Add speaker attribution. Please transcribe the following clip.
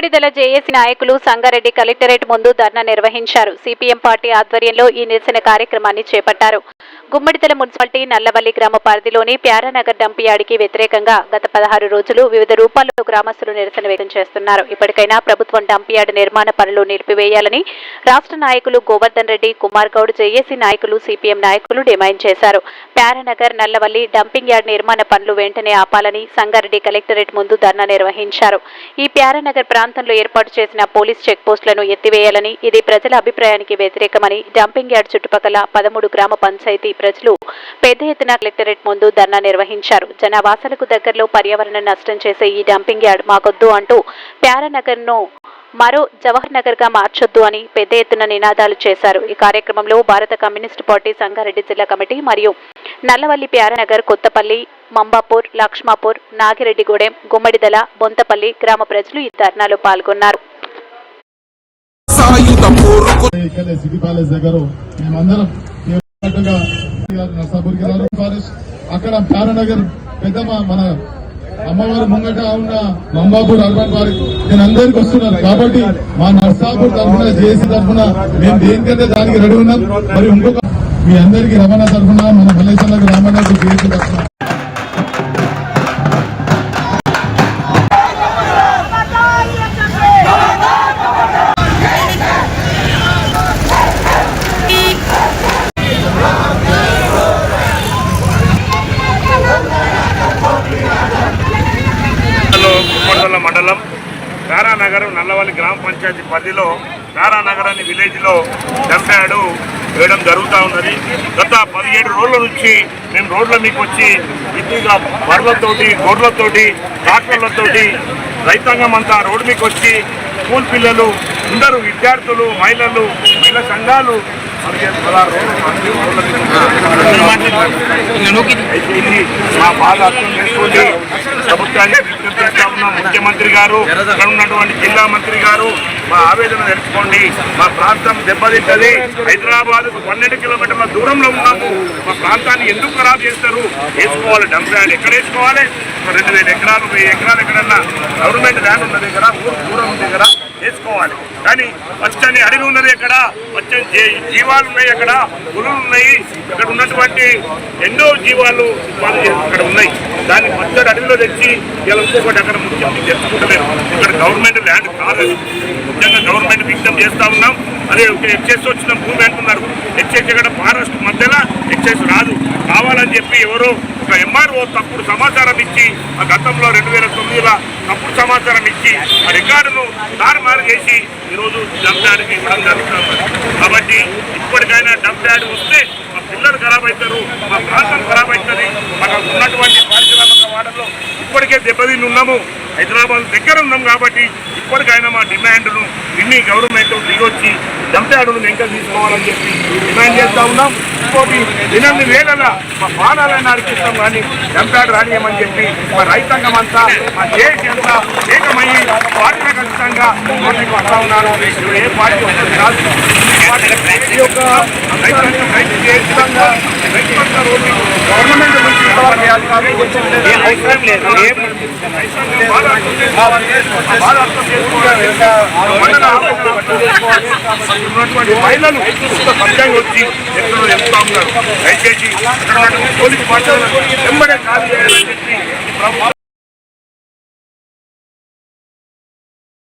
Speaker 1: Gummadidala JAC నాయకులు Sangareddy collectorate ముందు ధర్నా నిర్వహించారు. సిపిఎం పార్టీ ఆధ్వర్యంలో ఈ నిరసన కార్యక్రమాన్ని చేపట్టారు. గుమ్మడిదల మున్సిపాలిటీ నల్లవల్లి గ్రామ పరిధిలోని ప్యారానగర్ డంప్ యార్డుకి వ్యతిరేకంగా గత 16 రోజులు వివిధ రూపాల్లో గ్రామస్తులు నిరసన వ్యక్తం చేస్తున్నారు. ఇప్పటికైనా ప్రభుత్వం డంప్ యార్డు నిర్మాణ పనులు నిలిపివేయాలని రాష్ట్ర నాయకులు గోవర్ధన్ రెడ్డి, కుమార్ గౌడ్, జేఏసీ నాయకులు, సిపిఎం నాయకులు డిమాండ్ చేశారు. ప్యారానగర్, నల్లవల్లి డంపింగ్ యార్డ్ నిర్మాణ పనులు వెంటనే ఆపాలని సంగారెడ్డి కలెక్టరేట్ ముందు ధర్నా నిర్వహించారు. ఈ ప్యారానగర్ ప్రాంతంలో ఏర్పాటు చేసిన పోలీస్ చెక్ పోస్టులను ఎత్తివేయాలని, ఇది ప్రజల అభిప్రాయానికి వ్యతిరేకమని డంపింగ్ యార్డ్ చుట్టుపక్కల 13 గ్రామ పంచాయతీ ప్రజలు పెద్ద ఎత్తున కలెక్టరేట్ ముందు ధర్నా నిర్వహించారు. జనవాసాలకు దగ్గరలో పర్యావరణ నష్టం చేసే ఈ డంపింగ్ యార్డ్ మాకొద్దు అంటూ ప్యారానగర్ ను మరో జవహర్ నగర్ గా మార్చొద్దు అని పెద్ద ఎత్తున నినాదాలు చేశారు. ఈ కార్యక్రమంలో భారత కమ్యూనిస్టు పార్టీ సంగారెడ్డి జిల్లా కమిటీ మరియు నల్లవల్లి, ప్యారానగర్, కొత్తపల్లి, మంబాపూర్, లక్ష్మాపూర్, నాగిరెడ్డిగూడెం, గుమ్మడిదల, బొంతపల్లి గ్రామ ప్రజలు ఈ ధర్నాలో పాల్గొన్నారు.
Speaker 2: అక్కడ ప్యారానగర్ పెద్ద మన అమ్మవారి ముంగట ఉన్న మంబాపూర్ అర్బన్ పార్క్ నేను అందరికి వస్తున్నారు. కాబట్టి మా నర్సాపూర్ తరఫున, జేఏసీ తరఫున మేము దేనికంటే దానికి రెడీ ఉన్నాం. మరి ఇంకొక మీ అందరికీ రవాణా తరఫున, మన మల్లేశ్వర రామన్న జేఏసీ తరఫున
Speaker 3: మండలం ప్యారానగర్ నల్లవల్లి గ్రామ పంచాయతీ పరిధిలో ప్యారానగర్ అనే విలేజ్లో డంప్ యార్డ్ వేయడం జరుగుతూ ఉన్నది. గత 17 రోజుల నుంచి మేము రోడ్ల మీకు వచ్చి విద్యుగా బర్లతోటి, గొర్రెలతోటి, ట్రాక్టర్లతోటి రైతాంగం అంతా రోడ్డు మీకు వచ్చి స్కూల్ పిల్లలు అందరూ, విద్యార్థులు, మహిళలు, మహిళా సంఘాలు మా బాధ అర్థం చేసుకోండి. ప్రభుత్వాన్ని విజ్ఞప్తి చేస్తా ఉన్నాం. ముఖ్యమంత్రి గారు, ఇక్కడ ఉన్నటువంటి జిల్లా మంత్రి గారు, మా ఆవేదన తెలుసుకోండి. మా ప్రాంతం దెబ్బతింటది. హైదరాబాద్ 12 కిలోమీటర్ల దూరంలో ఉన్నాము. మా ప్రాంతాన్ని ఎందుకు ఖరాబ్ చేస్తారు? వేసుకోవాలి డంప్ యార్డ్. ఎక్కడ వేసుకోవాలి? 2000 ఎకరాలు, 1000 ఎకరాలు ఎక్కడన్నా గవర్నమెంట్ ల్యాండ్ ఉన్న దగ్గర, ఊరు దూరం ఉన్న దగ్గర వేసుకోవాలి. కానీ పచ్చని అడవి ఉన్నది, ఎక్కడ పచ్చని జీవాలు ఉన్నాయి, అక్కడ పులులు ఉన్నాయి, ఇక్కడ ఉన్నటువంటి ఎన్నో జీవాలు ఇక్కడ ఉన్నాయి. దాన్ని పచ్చడి అడవిలో తెచ్చి ఇలా ఇంకొకటి అక్కడ ముఖ్యంగా తెచ్చుకుంటలేరు. ఇక్కడ గవర్నమెంట్ ల్యాండ్ కాదు. ముఖ్యంగా గవర్నమెంట్ విజ్ఞప్తి చేస్తా ఉన్నాం. అదే ఎక్సైజ్ వచ్చిన భూమి అంటున్నారు. ఎక్సైజ్ ఇక్కడ ఫారెస్ట్ మధ్యలో ఎక్సైజ్ రాదు. కావాలని చెప్పి ఎవరో ఒక ఎంఆర్ఓ తప్పుడు సమాచారం ఇచ్చి, ఆ గతంలో 2009లో తప్పుడు సమాచారం ఇచ్చి ఆ రికార్డును తారుమారు చేసి ఈరోజు డంప్ యార్డ్కి ఇవ్వడం జరుగుతుంది. కాబట్టి ఇప్పటికైనా డంప్ యార్డ్ వస్తే మా పిల్లలు ఖరాబ్ అవుతారు, మా ప్రాంతం ఖరాబ్ అవుతుంది. మాకు ఉన్నటువంటి పారిశ్రామిక వాడల్లో ఇప్పటికే దెబ్బతిని ఉన్నాము. హైదరాబాద్ దగ్గర ఉన్నాం కాబట్టి ఇప్పటికైనా మా డిమాండ్ను ఇన్ని గవర్నమెంట్ దిగొచ్చి డంప్ యార్డును వెంకలు తీసుకోవాలని చెప్పి డిమాండ్ చేస్తూ ఉన్నాం. ఇంకోటి 8 వేలలా మా పానాలైనా అడిగిస్తాం కానీ డంప్ యార్డ్ రానియమని చెప్పి మా రైతాంగం అంతా, మా జేఏసీ అంతా ఏకమయ్యి పార్టీ ఖచ్చితంగా ఓట్లకు వస్తూ ఉన్నారు. ఏ పార్టీ వస్తుంది కాదు. గవర్నమెంట్ నుంచి అవసరం లేదు. ఉన్నటువంటి మహిళలు సత్యంగా వచ్చి ఎక్కడో వెళ్తా ఉన్నారు. దయచేసి పోలీసు పార్టీలను వెంబడే ఖాళీ చేయాలని చెప్పి